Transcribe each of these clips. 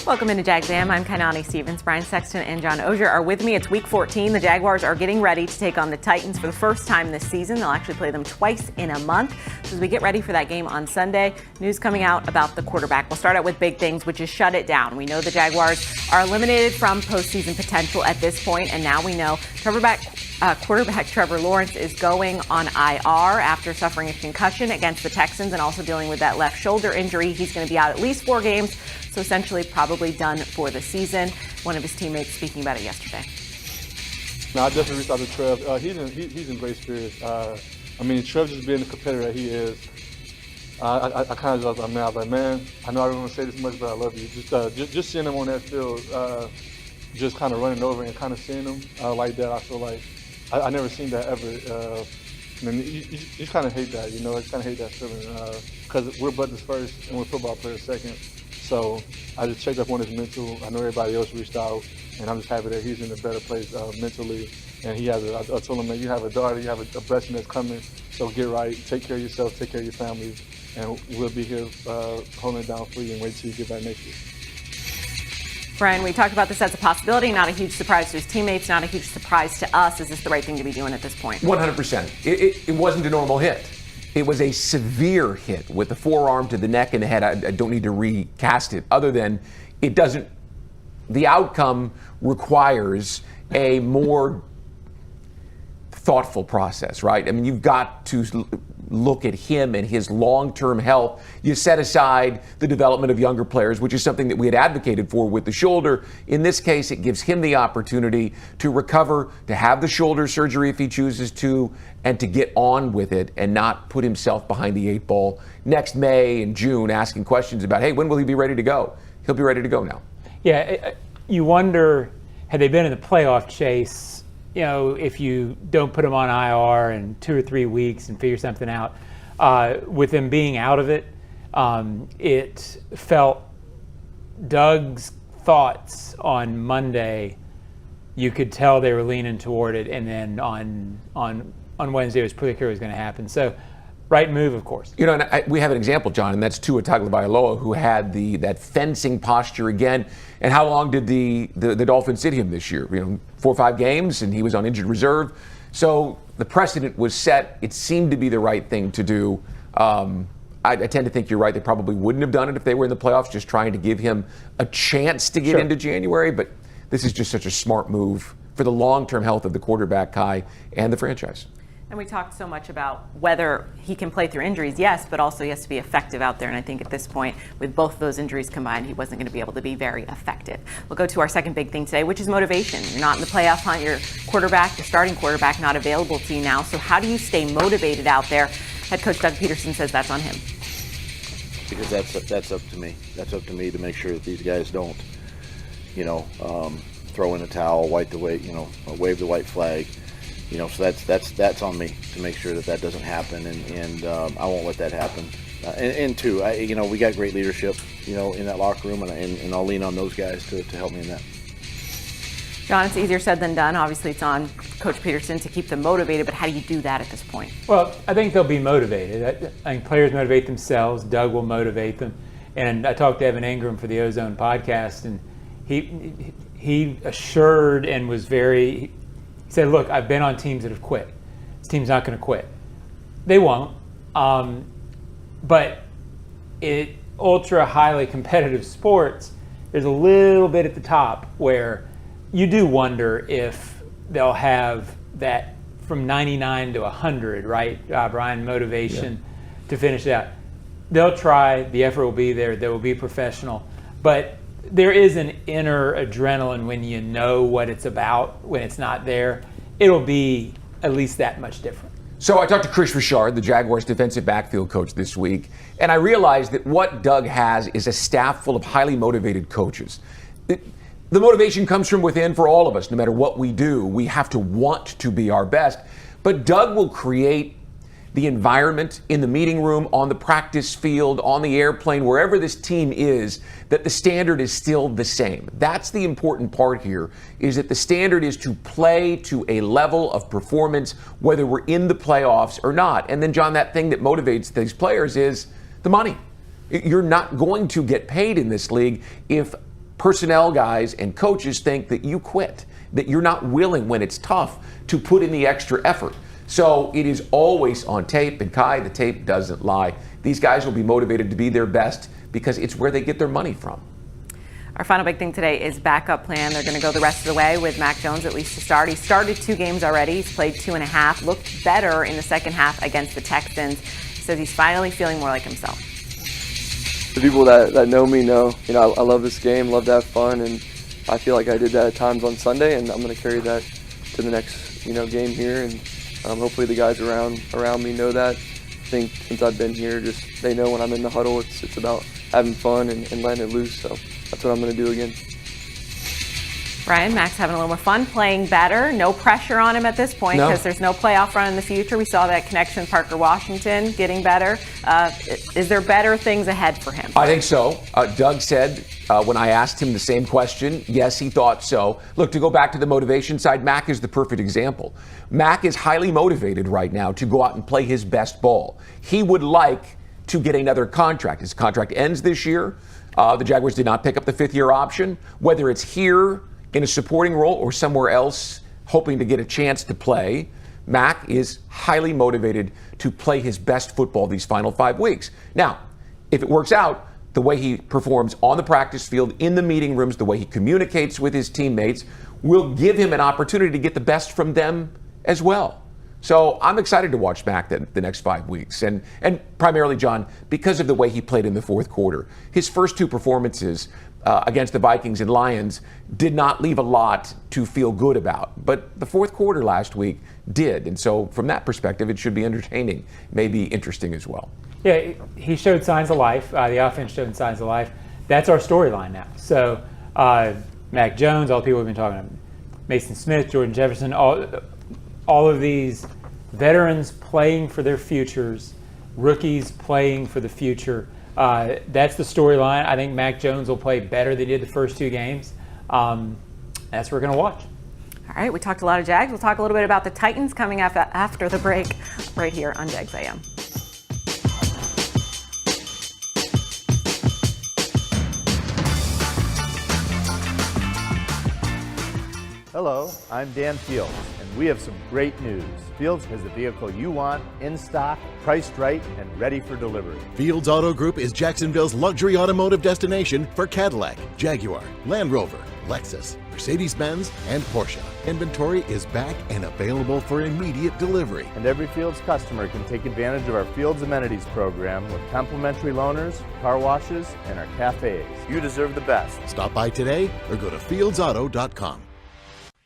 Welcome into Jags A.M. I'm Kainani Stevens. Brian Sexton and John Ogier are with me. It's week 14. The Jaguars are getting ready to take on the Titans for the first time this season. They'll actually play them twice in a month. So as we get ready for that game on Sunday, news coming out about the quarterback. We'll start out with big things, which is shut it down. We know the Jaguars are eliminated from postseason potential at this point, and now we know quarterback Trevor Lawrence is going on IR after suffering a concussion against the Texans and also dealing with that left shoulder injury. He's going to be out at least 4 games, so essentially probably done for the season. One of his teammates speaking about it yesterday. No, I definitely reached out to Trev. He's in great spirits. Trev just being the competitor that he is, I kind of just, I was like, man, I know I don't want to say this much, but I love you. Just seeing him on that field, just kind of running over and kind of seeing him like that, I feel like I never seen that ever. You kind of hate that, you know, kind of hate that feeling because we're Buttons first and we're football players second. So I just checked up on his mental. I know everybody else reached out, and I'm just happy that he's in a better place mentally. And he has I told him, man, you have a daughter, you have a blessing that's coming, so get right, take care of yourself, take care of your family, and we'll be here holding it down for you and wait till you get back next year. Brian, we talked about this as a possibility, not a huge surprise to his teammates, not a huge surprise to us. Is this the right thing to be doing at this point? 100%. It wasn't a normal hit. It was a severe hit with the forearm to the neck and the head. I don't need to recast it, other than it doesn't, the outcome requires a more thoughtful process, right? I mean, you've got to look at him and his long-term health. You set aside the development of younger players, which is something that we had advocated for with the shoulder. In this case, it gives him the opportunity to recover, to have the shoulder surgery if he chooses to, and to get on with it and not put himself behind the 8 ball next May and June asking questions about, hey, when will he be ready to go? He'll be ready to go now. Yeah, you wonder, had they been in the playoff chase, you know, if you don't put him on IR in 2 or 3 weeks and figure something out, with him being out of it, it felt Doug's thoughts on Monday, you could tell they were leaning toward it, and then on Wednesday it was pretty clear it was going to happen. So, right move, of course. You know, and we have an example, John, and that's Tua Tagovailoa, who had that fencing posture again. And how long did the Dolphins sit him this year? You know, 4 or 5 games, and he was on injured reserve. So the precedent was set. It seemed to be the right thing to do. I tend to think you're right. They probably wouldn't have done it if they were in the playoffs, just trying to give him a chance to get into January. But this is just such a smart move for the long-term health of the quarterback, Kai, and the franchise. And we talked so much about whether he can play through injuries, yes, but also he has to be effective out there. And I think at this point, with both of those injuries combined, he wasn't going to be able to be very effective. We'll go to our second big thing today, which is motivation. You're not in the playoff hunt. Your quarterback, your starting quarterback, not available to you now. So how do you stay motivated out there? Head coach Doug Peterson says that's on him. Because that's up to me. That's up to me to make sure that these guys don't, throw in a towel, wave the white flag. So that's on me to make sure that doesn't happen, and I won't let that happen. And two, we got great leadership, in that locker room, and I'll lean on those guys to help me in that. John, it's easier said than done. Obviously, it's on Coach Peterson to keep them motivated, but how do you do that at this point? Well, I think they'll be motivated. I think players motivate themselves. Doug will motivate them. And I talked to Evan Engram for the Ozone podcast, and he assured and was very. He said, look, I've been on teams that have quit. This team's not going to quit. They won't. But in ultra highly competitive sports, there's a little bit at the top where you do wonder if they'll have that from 99 to 100, right, Brian, motivation to finish it out. They'll try. The effort will be there. They will be professional. But there is an inner adrenaline when you know what it's about. When it's not there, it'll be at least that much different. So I talked to Chris Richard, the Jaguars defensive backfield coach, this week, and I realized that what Doug has is a staff full of highly motivated coaches. The motivation comes from within for all of us. No matter what we do, we have to want to be our best. But Doug will create the environment in the meeting room, on the practice field, on the airplane, wherever this team is, that the standard is still the same. That's the important part here, is that the standard is to play to a level of performance, whether we're in the playoffs or not. And then, John, that thing that motivates these players is the money. You're not going to get paid in this league if personnel guys and coaches think that you quit, that you're not willing when it's tough to put in the extra effort. So it is always on tape, and Kai, the tape doesn't lie. These guys will be motivated to be their best because it's where they get their money from. Our final big thing today is backup plan. They're going to go the rest of the way with Mac Jones, at least to start. He started 2 games already. He's played 2.5, looked better in the second half against the Texans. He says he's finally feeling more like himself. The people that know me know, I love this game, love to have fun, and I feel like I did that at times on Sunday, and I'm going to carry that to the next, game here, and hopefully the guys around me know that. I think since I've been here, just they know when I'm in the huddle, it's about having fun and letting it loose, so that's what I'm going to do again. Ryan, Mac's having a little more fun, playing better. No pressure on him at this point because there's no playoff run in the future. We saw that connection with Parker Washington getting better. Is there better things ahead for him? I think so. Doug said when I asked him the same question, yes, he thought so. Look, to go back to the motivation side, Mac is the perfect example. Mac is highly motivated right now to go out and play his best ball. He would like to get another contract. His contract ends this year. The Jaguars did not pick up the 5th-year option. Whether it's here in a supporting role or somewhere else hoping to get a chance to play, Mac is highly motivated to play his best football these final 5 weeks. Now, if it works out, the way he performs on the practice field, in the meeting rooms, the way he communicates with his teammates will give him an opportunity to get the best from them as well. So I'm excited to watch Mac the next 5 weeks. And primarily, John, because of the way he played in the fourth quarter. His first 2 performances against the Vikings and Lions did not leave a lot to feel good about. But the fourth quarter last week did. And so from that perspective, it should be entertaining, maybe interesting as well. Yeah, he showed signs of life. The offense showed signs of life. That's our storyline now. So Mac Jones, all the people we've been talking about, Mason Smith, Jordan Jefferson, all of these veterans playing for their futures, rookies playing for the future. That's the storyline. I think Mac Jones will play better than he did the first 2 games. That's what we're going to watch. All right, we talked a lot of Jags. We'll talk a little bit about the Titans coming after the break right here on Jags A.M. Hello, I'm Dan Fields, and we have some great news. Fields has the vehicle you want, in stock, priced right, and ready for delivery. Fields Auto Group is Jacksonville's luxury automotive destination for Cadillac, Jaguar, Land Rover, Lexus, Mercedes-Benz, and Porsche. Inventory is back and available for immediate delivery. And every Fields customer can take advantage of our Fields Amenities program with complimentary loaners, car washes, and our cafes. You deserve the best. Stop by today or go to fieldsauto.com.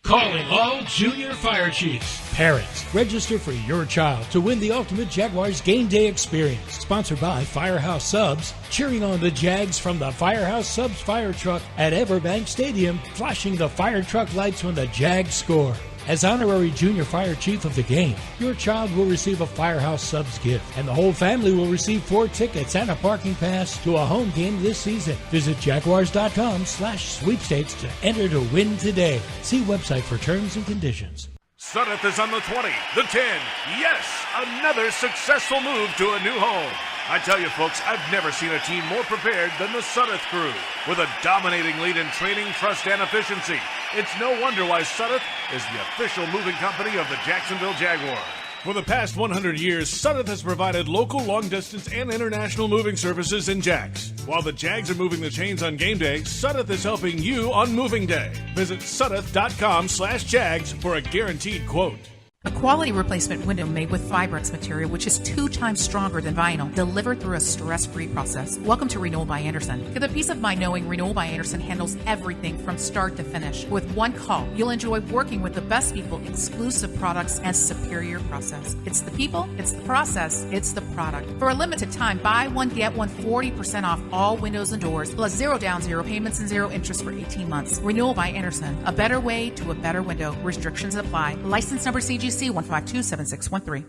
Calling all junior fire chiefs. Parents, register for your child to win the ultimate Jaguars game day experience. Sponsored by Firehouse Subs, cheering on the Jags from the Firehouse Subs fire truck at Everbank Stadium, flashing the fire truck lights when the Jags score. As honorary junior fire chief of the game, your child will receive a Firehouse Subs gift, and the whole family will receive 4 tickets and a parking pass to a home game this season. Visit Jaguars.com/sweepstakes to enter to win today. See website for terms and conditions. Sudeth is on the 20, the 10. Yes, another successful move to a new home. I tell you, folks, I've never seen a team more prepared than the Sudeth crew. With a dominating lead in training, trust, and efficiency, it's no wonder why Sudeth is the official moving company of the Jacksonville Jaguars. For the past 100 years, Sudeth has provided local, long-distance, and international moving services in Jax. While the Jags are moving the chains on game day, Sudeth is helping you on moving day. Visit Sudeth.com/Jags for a guaranteed quote. A quality replacement window made with Fibrex material, which is 2 times stronger than vinyl, delivered through a stress-free process. Welcome to Renewal by Anderson. Get the peace of mind knowing Renewal by Anderson handles everything from start to finish. With one call, you'll enjoy working with the best people, exclusive products, and superior process. It's the people, it's the process, it's the product. For a limited time, buy one, get one 40% off all windows and doors, plus 0 down, 0 payments, and 0 interest for 18 months. Renewal by Anderson. A better way to a better window. Restrictions apply. License number CGC 1527613.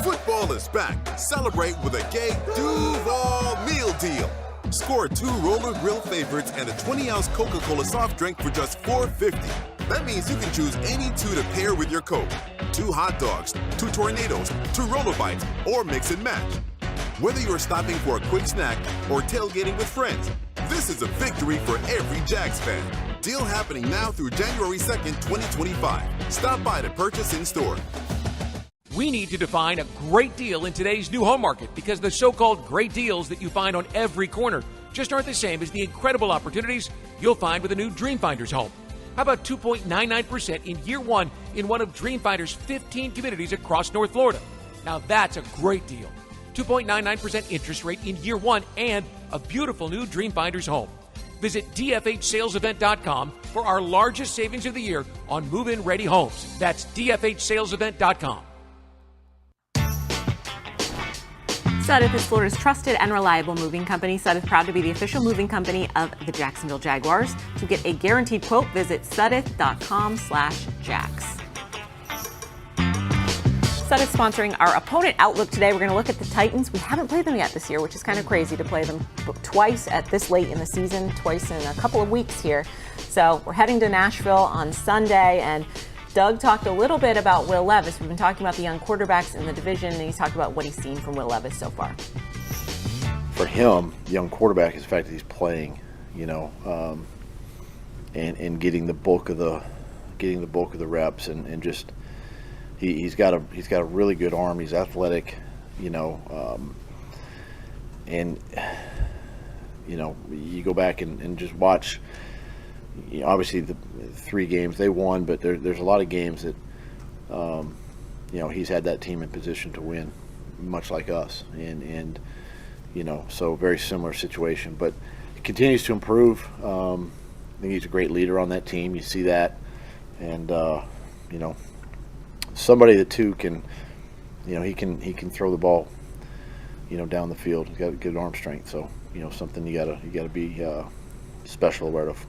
Football is back. Celebrate with a gay Duval meal deal. Score 2 Roller Grill favorites and a 20-ounce Coca-Cola soft drink for just $4.50. That means you can choose any 2 to pair with your Coke. 2 hot dogs, 2 tornadoes, 2 roller bites, or mix and match. Whether you're stopping for a quick snack or tailgating with friends, this This is a victory for every Jags fan. Deal happening now through January 2nd, 2025. Stop by to purchase in store. We need to define a great deal in today's new home market because the so-called great deals that you find on every corner just aren't the same as the incredible opportunities you'll find with a new Dreamfinders home. How about 2.99% in year one in one of Dreamfinder's 15 communities across North Florida? Now that's a great deal. 2.99% interest rate in year one and a beautiful new Dreamfinders home. Visit dfhsalesevent.com for our largest savings of the year on move-in ready homes. That's dfhsalesevent.com. Sudeth is Florida's trusted and reliable moving company. Sudeth proud to be the official moving company of the Jacksonville Jaguars. To get a guaranteed quote, visit sudeth.com/Jags. Sudeth sponsoring our opponent outlook today. We're going to look at the Titans. We haven't played them yet this year, which is kind of crazy to play them twice at this late in the season, twice in a couple of weeks here. So we're heading to Nashville on Sunday, and Doug talked a little bit about Will Levis. We've been talking about the young quarterbacks in the division, and he's talked about what he's seen from Will Levis so far. For him, young quarterback is the fact that he's playing, and getting the bulk of the reps, and just he's got a really good arm. He's athletic, and you go back and just watch. Obviously, the 3 games they won, but there's a lot of games that he's had that team in position to win, much like us, and so very similar situation. But he continues to improve. I think he's a great leader on that team. You see that, and somebody that too can, he can throw the ball, down the field. He's got good arm strength, so something you gotta be special aware of.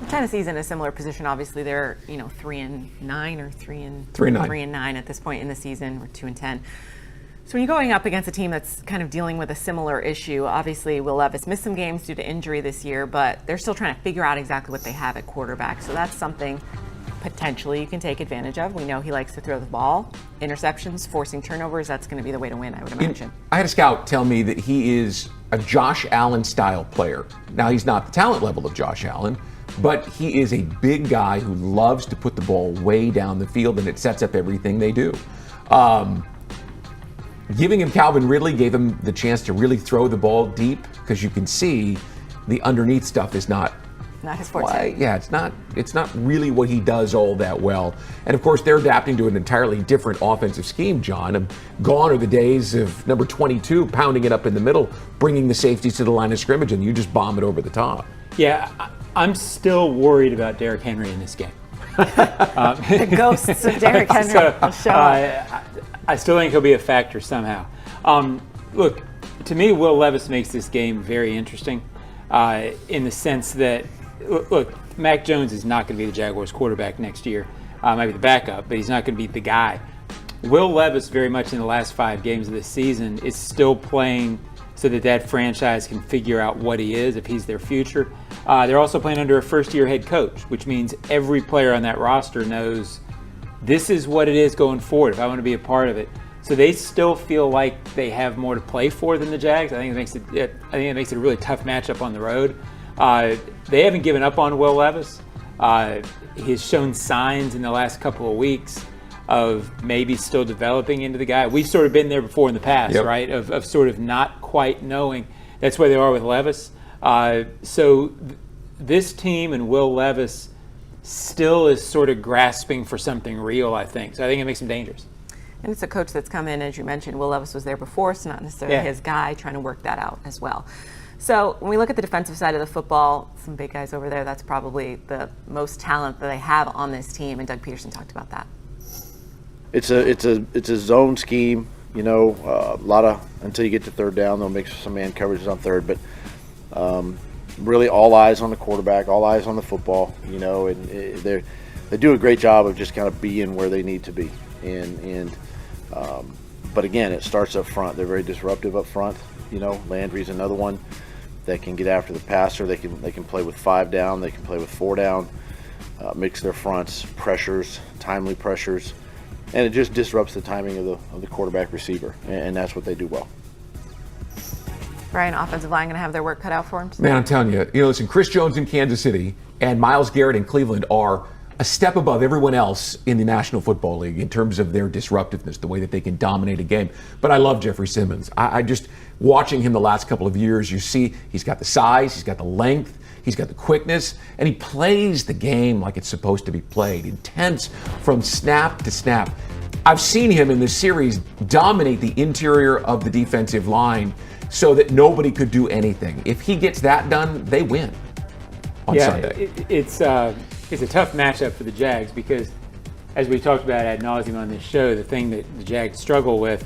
Tennessee's in a similar position. Obviously, they're 3-9 or 3-9 at this point in the season, or 2-10. So when you're going up against a team that's kind of dealing with a similar issue, obviously Will Levis missed some games due to injury this year, but they're still trying to figure out exactly what they have at quarterback. So that's something potentially you can take advantage of. We know he likes to throw the ball, interceptions, forcing turnovers. That's going to be the way to win, I would imagine. I had a scout tell me that he is a Josh Allen style player. Now, he's not the talent level of Josh Allen, but he is a big guy who loves to put the ball way down the field, and it sets up everything they do. Giving him Calvin Ridley gave him the chance to really throw the ball deep, because you can see the underneath stuff is not his forte. Yeah, it's not really what he does all that well. And of course, they're adapting to an entirely different offensive scheme, John. Gone are the days of number 22 pounding it up in the middle, bringing the safeties to the line of scrimmage, and you just bomb it over the top. Yeah, I'm still worried about Derrick Henry in this game. The ghosts of Derrick Henry will show up. I still think he'll be a factor somehow. Look, to me, Will Levis makes this game very interesting in the sense that, look, Mac Jones is not going to be the Jaguars quarterback next year. Maybe the backup, but he's not going to be the guy. Will Levis, very much in the last 5 games of this season, is still playing so that franchise can figure out what he is, if he's their future. They're also playing under a first-year head coach, which means every player on that roster knows this is what it is going forward if I want to be a part of it. So they still feel like they have more to play for than the Jags. I think it makes it a really tough matchup on the road. They haven't given up on Will Levis. He's shown signs in the last couple of weeks of maybe still developing into the guy. We've sort of been there before in the past, Yep. right? Of sort of not quite knowing. That's where they are with Levis. So this team and Will Levis still is sort of grasping for something real, I think. So I think it makes him dangerous. And it's a coach that's come in, as you mentioned. Will Levis was there before, so not necessarily his guy, trying to work that out as well. So when we look at the defensive side of the football, some big guys over there, that's probably the most talent that they have on this team, and Doug Peterson talked about that. It's a zone scheme, a lot of, until you get to third down, they'll make some man coverages on third, but really all eyes on the quarterback, all eyes on the football, and they do a great job of just kind of being where they need to be. But again, it starts up front. They're very disruptive up front. Landry's another one that can get after the passer. They can play with 5 down. They can play with 4 down. Mix their fronts, pressures, timely pressures, and it just disrupts the timing of the quarterback receiver, and that's what they do well. Brian, offensive line going to have their work cut out for him today? Man, I'm telling you, listen, Chris Jones in Kansas City and Myles Garrett in Cleveland are a step above everyone else in the National Football League in terms of their disruptiveness, the way that they can dominate a game. But I love Jeffrey Simmons. I just, watching him the last couple of years, you see he's got the size, he's got the length, he's got the quickness, and he plays the game like it's supposed to be played, intense from snap to snap. I've seen him in this series dominate the interior of the defensive line so that nobody could do anything. If he gets that done, they win on Sunday. It's a tough matchup for the Jags because, as we talked about ad nauseum on this show, the thing that the Jags struggle with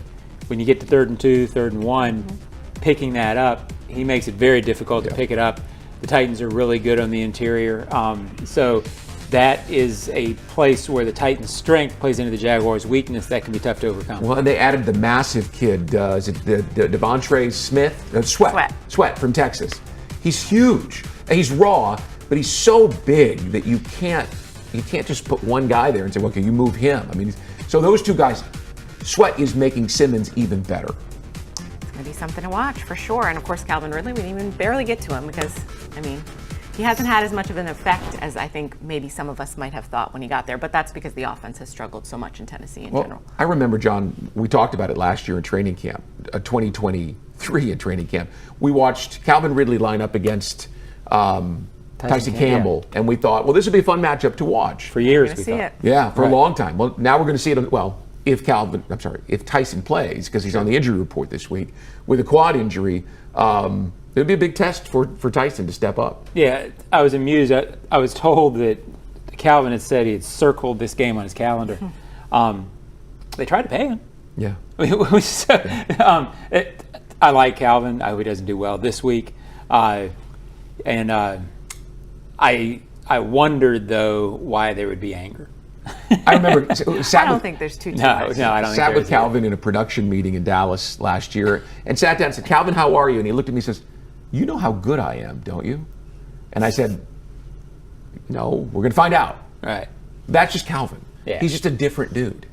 when you get to 3rd and 2, 3rd and 1, picking that up, he makes it very difficult to pick it up. The Titans are really good on the interior. So that is a place where the Titans' strength plays into the Jaguars' weakness. That can be tough to overcome. Well, and they added the massive kid, is it Devontae Sweat from Texas. He's huge. He's raw, but he's so big that you can't just put one guy there and say, okay, you move him. I mean, so those two guys, Sweat is making Simmons even better. It's going to be something to watch for sure. And of course, Calvin Ridley, we didn't even barely get to him because, I mean, he hasn't had as much of an effect as I think maybe some of us might have thought when he got there, but that's because the offense has struggled so much in Tennessee in general. I remember, John, we talked about it last year in training camp, 2023 in training camp. We watched Calvin Ridley line up against Tyson Campbell, and we thought, well, this would be a fun matchup to watch. For years, we thought. Yeah, for a long time. Well, now we're going to see it, if Tyson plays, because he's on the injury report this week, with a quad injury, it would be a big test for Tyson to step up. Yeah, I was amused. I was told that Calvin had said he had circled this game on his calendar. They tried to pay him. Yeah. I like Calvin. I hope he doesn't do well this week. I wondered, though, why there would be anger. I remember. I don't think there's too much. No, I don't think sat with there is Calvin in a production meeting in Dallas last year and sat down and said, Calvin, how are you? And he looked at me and says, you know how good I am, don't you? And I said, no, we're going to find out. Right. That's just Calvin. Yeah. He's just a different dude.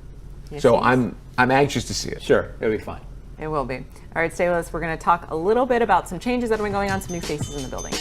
Yes, so I'm anxious to see it. Sure, it'll be fun. It will be. All right, stay with us. We're going to talk a little bit about some changes that have been going on, some new faces in the building.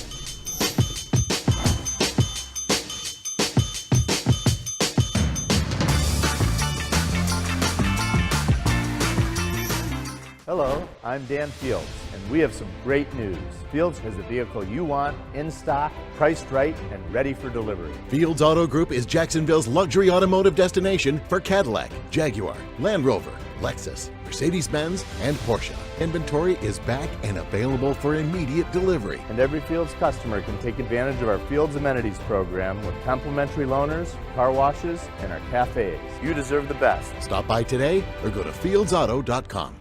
Hello, I'm Dan Fields, and we have some great news. Fields has the vehicle you want, in stock, priced right, and ready for delivery. Fields Auto Group is Jacksonville's luxury automotive destination for Cadillac, Jaguar, Land Rover, Lexus, Mercedes-Benz, and Porsche. Inventory is back and available for immediate delivery. And every Fields customer can take advantage of our Fields Amenities program with complimentary loaners, car washes, and our cafes. You deserve the best. Stop by today or go to fieldsauto.com.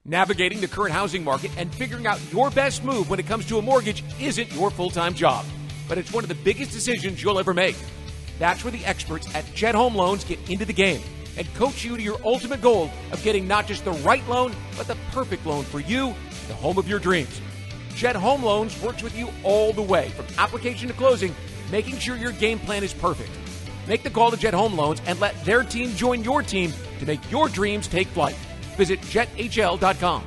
Navigating the current housing market and figuring out your best move when it comes to a mortgage isn't your full-time job, but it's one of the biggest decisions you'll ever make. That's where the experts at Jet Home Loans get into the game and coach you to your ultimate goal of getting not just the right loan, but the perfect loan for you, the home of your dreams. Jet Home Loans works with you all the way, from application to closing, making sure your game plan is perfect. Make the call to Jet Home Loans and let their team join your team to make your dreams take flight. Visit jethl.com.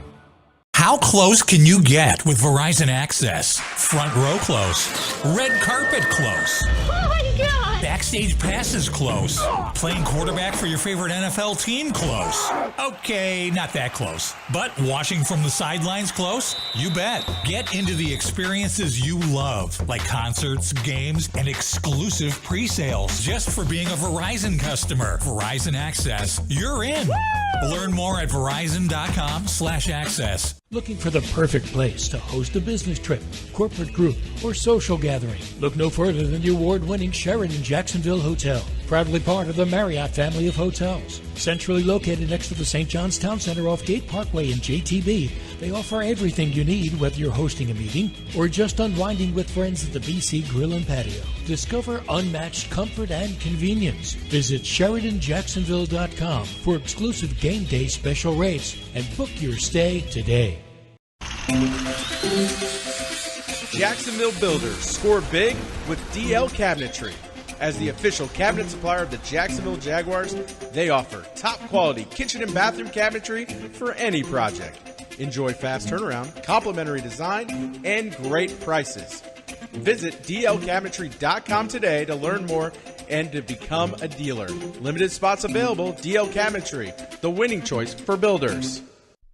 How close can you get with Verizon Access? Front row close. Red carpet close. Oh my God! Backstage passes close. Playing quarterback for your favorite NFL team close. Okay, not that close. But watching from the sidelines close? You bet. Get into the experiences you love, like concerts, games, and exclusive pre-sales. Just for being a Verizon customer. Verizon Access. You're in. Woo! Learn more at verizon.com/access. Looking for the perfect place to host a business trip, corporate group, or social gathering? Look no further than the award-winning Sheraton Jacksonville Hotel, proudly part of the Marriott family of hotels. Centrally located next to the St. John's Town Center off Gate Parkway in JTB, they offer everything you need, whether you're hosting a meeting or just unwinding with friends at the BC Grill and Patio. Discover unmatched comfort and convenience. Visit SheratonJacksonville.com for exclusive game day special rates and book your stay today. Jacksonville builders score big with DL Cabinetry. As the official cabinet supplier of the Jacksonville Jaguars, they offer top quality kitchen and bathroom cabinetry for any project. Enjoy fast turnaround, complimentary design, and great prices. Visit dlcabinetry.com today to learn more and to become a dealer. Limited spots available. DL Cabinetry, the winning choice for builders.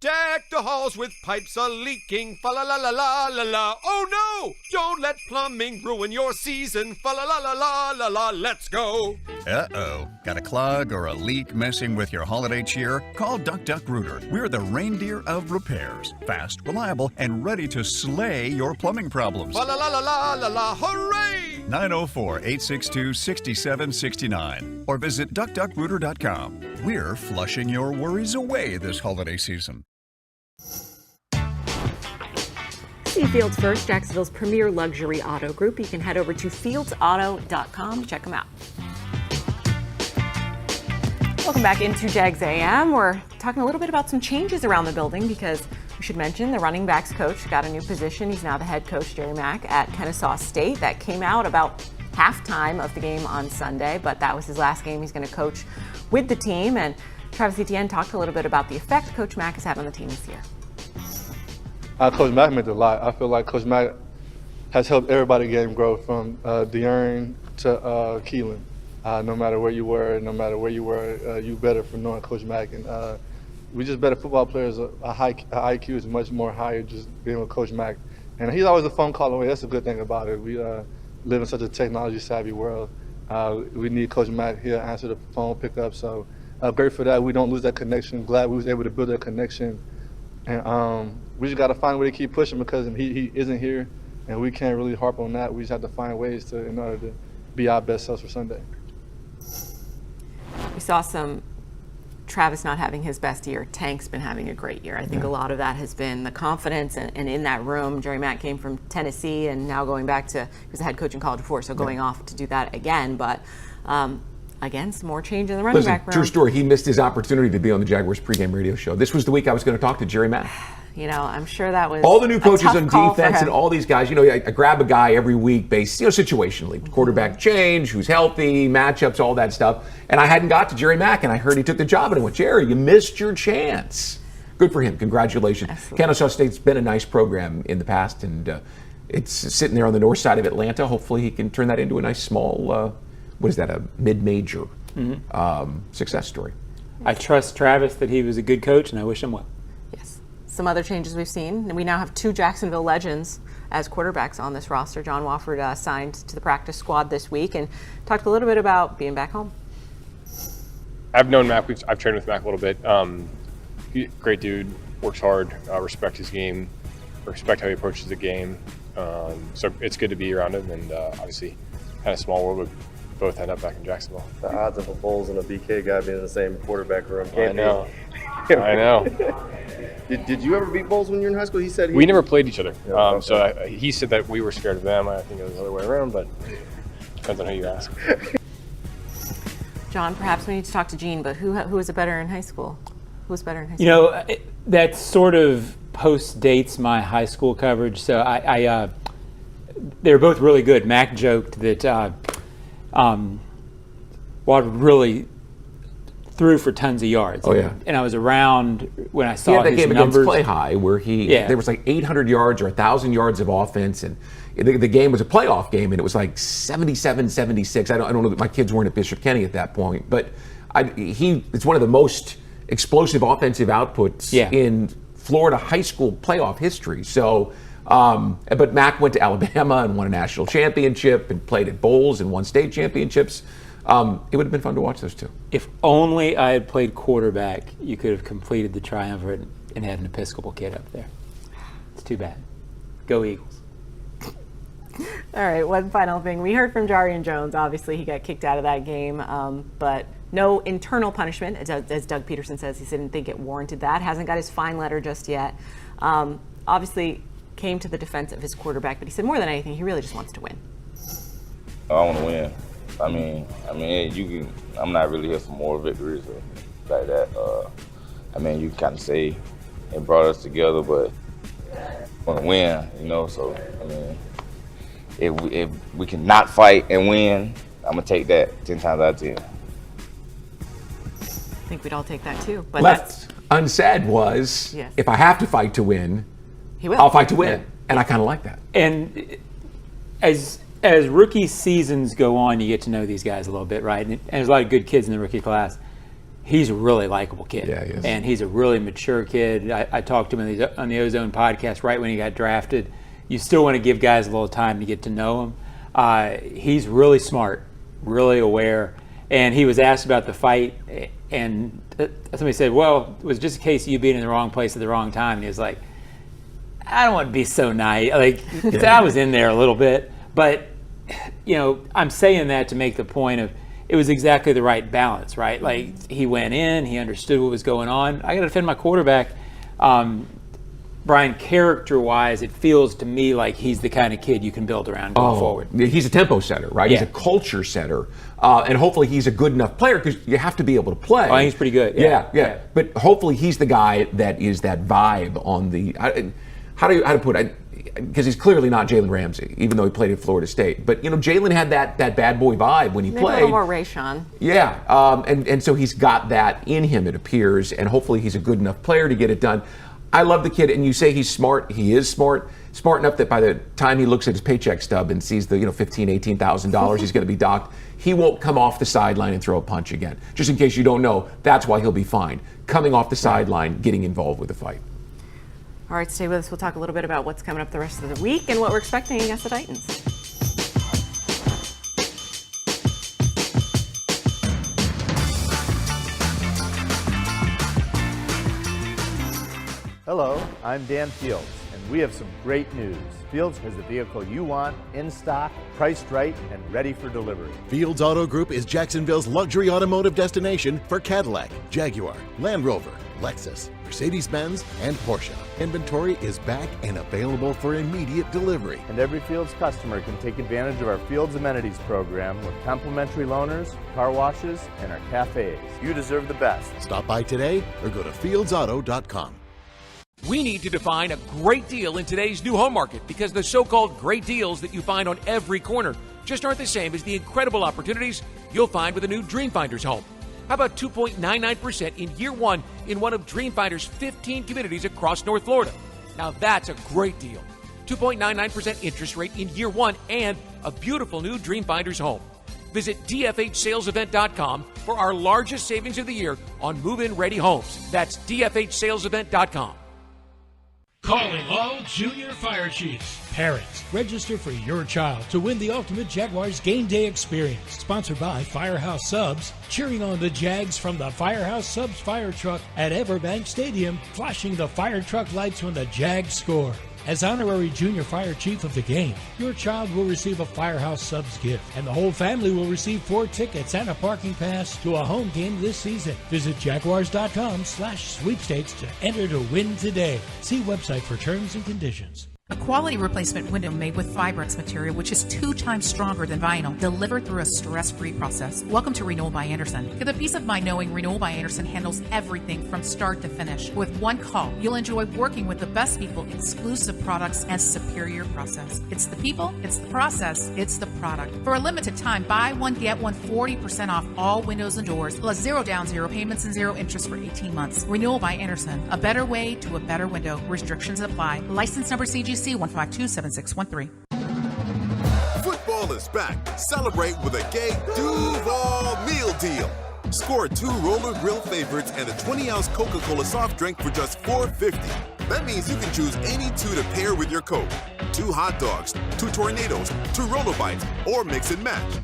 Deck the halls with pipes a-leaking, fa-la-la-la-la-la-la. Oh no! Don't let plumbing ruin your season, fa-la-la-la-la-la-la. Let's go! Uh-oh. Got a clog or a leak messing with your holiday cheer? Call Duck Duck Rooter. We're the reindeer of repairs. Fast, reliable, and ready to slay your plumbing problems. Fa-la-la-la-la-la-la, hooray! 904-862-6769 or visit duckduckrooter.com. We're flushing your worries away this holiday season. See Fields First, Jacksonville's premier luxury auto group. You can head over to fieldsauto.com to check them out. Welcome back into Jags A.M. We're talking a little bit about some changes around the building because we should mention the running backs coach got a new position. He's now the head coach, Jerry Mack, at Kennesaw State. That came out about halftime of the game on Sunday, but that was his last game he's going to coach with the team. And Travis Etienne talked a little bit about the effect Coach Mack has had on the team this year. Coach Mack meant a lot. I feel like Coach Mack has helped everybody game grow from De'Aaron to Keelan. No matter where you were, you better for knowing Coach Mack. And we just better football players. IQ is much more higher just being with Coach Mack. And he's always a phone call away. That's a good thing about it. We live in such a technology-savvy world. We need Coach Mack here to answer the phone, pick up. So great for that. We don't lose that connection. Glad we was able to build that connection. And we just got to find a way to keep pushing because he isn't here, and we can't really harp on that. We just have to find ways in order to be our best selves for Sunday. We saw some Travis not having his best year. Tank's been having a great year. I think a lot of that has been the confidence and in that room. Jerry Mack came from Tennessee and now going back to, he was a head coach in college before, so going off to do that again. But again, some more change in the running back room. True story. He missed his opportunity to be on the Jaguars pregame radio show. This was the week I was going to talk to Jerry Mack. You know, I'm sure that was all the new coaches a tough on call defense and all these guys. You know, I grab a guy every week based, situationally, quarterback change, who's healthy, matchups, all that stuff. And I hadn't got to Jerry Mack, and I heard he took the job, and I went, Jerry, you missed your chance. Good for him. Congratulations. Absolutely. Kennesaw State's been a nice program in the past, and it's sitting there on the north side of Atlanta. Hopefully, he can turn that into a nice small, a mid-major success story. I trust Travis that he was a good coach, and I wish him well. Yes. Some other changes we've seen. We now have 2 Jacksonville legends as quarterbacks on this roster. John Wofford signed to the practice squad this week and talked a little bit about being back home. I've known Mac. I've trained with Mac a little bit. Great dude, works hard, respect his game, respect how he approaches the game. So it's good to be around him, and obviously kind of small world, but both end up back in Jacksonville. The odds of a Bowles and a BK guy being in the same quarterback room. I know. I know. Did you ever beat Bowles when you were in high school? He said we never played each other. So he said that we were scared of them. I think it was the other way around, but depends on who you ask. John, perhaps we need to talk to Gene, but who was it better in high school? Who was better in high school? You know, that sort of post-dates my high school coverage. So they were both really good. Mac joked that Wofford really threw for tons of yards. Oh, yeah. And I was around when I saw he had that his game numbers. against Play High where there was like 800 yards or 1,000 yards of offense, and the game was a playoff game, and it was like 77-76. I don't know that my kids weren't at Bishop Kenny at that point, but it's one of the most explosive offensive outputs in Florida high school playoff history. So, but Mac went to Alabama and won a national championship and played at Bowles and won state championships. It would have been fun to watch those two. If only I had played quarterback, you could have completed the triumvirate and had an Episcopal kid up there. It's too bad. Go Eagles. All right, one final thing. We heard from Jarian Jones. Obviously, he got kicked out of that game, but no internal punishment, as Doug Peterson says. He didn't think it warranted that. Hasn't got his fine letter just yet. Obviously, came to the defense of his quarterback, but he said more than anything, he really just wants to win. I want to win. I mean, you can. I'm not really here for more victories or like that. You can kind of say it brought us together, but I want to win, So if we can not fight and win, I'm gonna take that 10 times out of 10. I think we'd all take that too. But unsaid was, Yes. if I have to fight to win, I'll fight to win. And I kind of like that. And as rookie seasons go on, you get to know these guys a little bit, right? And there's a lot of good kids in the rookie class. He's a really likable kid. Yeah, he is. And he's a really mature kid. I talked to him on the Ozone podcast right when he got drafted. You still want to give guys a little time to get to know him. He's really smart, really aware. And he was asked about the fight, and somebody said, well, it was just a case of you being in the wrong place at the wrong time. And he was like, I don't want to be so nice. I was in there a little bit. But, I'm saying that to make the point of it was exactly the right balance, right? Like, he went in, he understood what was going on. I got to defend my quarterback. Brian, character-wise, it feels to me like he's the kind of kid you can build around going forward. He's a tempo setter, right? Yeah. He's a culture setter. And hopefully he's a good enough player because you have to be able to play. Oh, he's pretty good. Yeah. But hopefully he's the guy that is that vibe on the how to put it? Because he's clearly not Jalen Ramsey, even though he played at Florida State. But, Jalen had that bad boy vibe when he Maybe played. a little more Rayshawn. Yeah, and so he's got that in him, it appears, and hopefully he's a good enough player to get it done. I love the kid, and you say he's smart. He is smart enough that by the time he looks at his paycheck stub and sees the $15,000, $18,000 he's going to be docked, he won't come off the sideline and throw a punch again. Just in case you don't know, that's why he'll be fined. Coming off the sideline, getting involved with the fight. All right, stay with us. We'll talk a little bit about what's coming up the rest of the week and what we're expecting against the Titans. Hello, I'm Dan Fields, and we have some great news. Fields has the vehicle you want, in stock, priced right, and ready for delivery. Fields Auto Group is Jacksonville's luxury automotive destination for Cadillac, Jaguar, Land Rover, Lexus, Mercedes-Benz, and Porsche. Inventory is back and available for immediate delivery. And every Fields customer can take advantage of our Fields Amenities program with complimentary loaners, car washes, and our cafes. You deserve the best. Stop by today or go to fieldsauto.com. We need to define a great deal in today's new home market because the so-called great deals that you find on every corner just aren't the same as the incredible opportunities you'll find with a new Dreamfinders home. How about 2.99% in year one in one of Dreamfinder's 15 communities across North Florida? Now that's a great deal. 2.99% interest rate in year one and a beautiful new Dreamfinders home. Visit dfhsalesevent.com for our largest savings of the year on move-in ready homes. That's dfhsalesevent.com. Calling all junior fire chiefs. Parents, register for your child to win the ultimate Jaguars game day experience. Sponsored by Firehouse Subs, cheering on the Jags from the Firehouse Subs fire truck at Everbank Stadium, flashing the fire truck lights when the Jags score. As honorary junior fire chief of the game, your child will receive a Firehouse Subs gift, and the whole family will receive 4 tickets and a parking pass to a home game this season. Visit jaguars.com/sweepstakes to enter to win today. See website for terms and conditions. A quality replacement window made with Fibrex material, which is 2 times stronger than vinyl, delivered through a stress-free process. Welcome to Renewal by Andersen. Get the peace of mind knowing Renewal by Andersen handles everything from start to finish. With one call, you'll enjoy working with the best people, exclusive products, and superior process. It's the people, it's the process, it's the product. For a limited time, buy one, get one 40% off all windows and doors, plus 0 down, 0 payments, and 0 interest for 18 months. Renewal by Andersen. A better way to a better window. Restrictions apply. License number CGC 1527613. Football is back. Celebrate with a gay Duval meal deal. Score 2 roller grill favorites and a 20-ounce Coca-Cola soft drink for just $4.50. That means you can choose any 2 to pair with your Coke. 2 hot dogs, 2 tornadoes, 2 roller bites, or mix and match.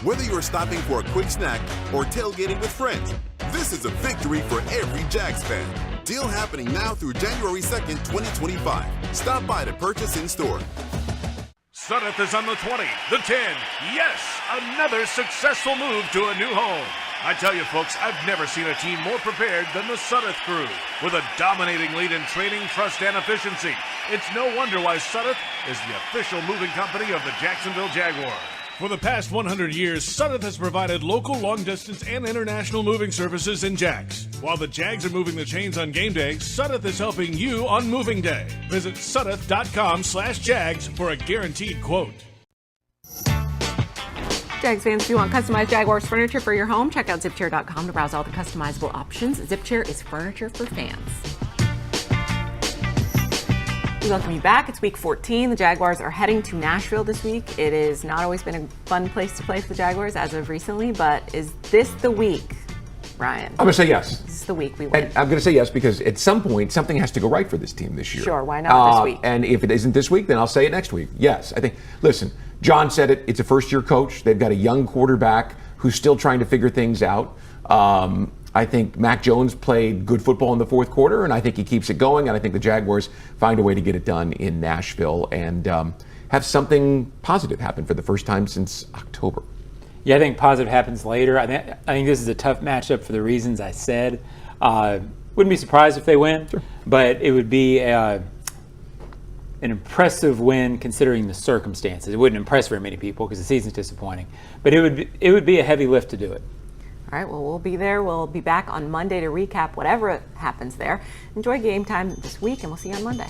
Whether you're stopping for a quick snack or tailgating with friends, this is a victory for every Jags fan. Deal happening now through January 2nd, 2025. Stop by to purchase in store. Sudeth is on the 20, the 10. Yes, another successful move to a new home. I tell you, folks, I've never seen a team more prepared than the Sudeth crew. With a dominating lead in training, trust, and efficiency, it's no wonder why Sudeth is the official moving company of the Jacksonville Jaguars. For the past 100 years, Sudeth has provided local, long-distance, and international moving services in Jags. While the Jags are moving the chains on game day, Sudeth is helping you on moving day. Visit Sudeth.com/Jags for a guaranteed quote. Jags fans, if you want customized Jaguars furniture for your home, check out zipchair.com to browse all the customizable options. Zipchair is furniture for fans. We welcome you back. It's week 14. The Jaguars are heading to Nashville this week. It has not always been a fun place to play for the Jaguars as of recently, but is this the week, Ryan? I'm going to say yes. This is the week we win. And I'm going to say yes because at some point something has to go right for this team this year. Sure, why not this week? And if it isn't this week, then I'll say it next week. Yes, I think. Listen, John said it. It's a first-year coach. They've got a young quarterback who's still trying to figure things out. I think Mac Jones played good football in the fourth quarter, and I think he keeps it going. And I think the Jaguars find a way to get it done in Nashville and have something positive happen for the first time since October. Yeah, I think positive happens later. I think this is a tough matchup for the reasons I said. Wouldn't be surprised if they win, but it would be an impressive win considering the circumstances. It wouldn't impress very many people because the season's disappointing, but it would be a heavy lift to do it. All right, well, we'll be there. We'll be back on Monday to recap whatever happens there. Enjoy game time this week, and we'll see you on Monday.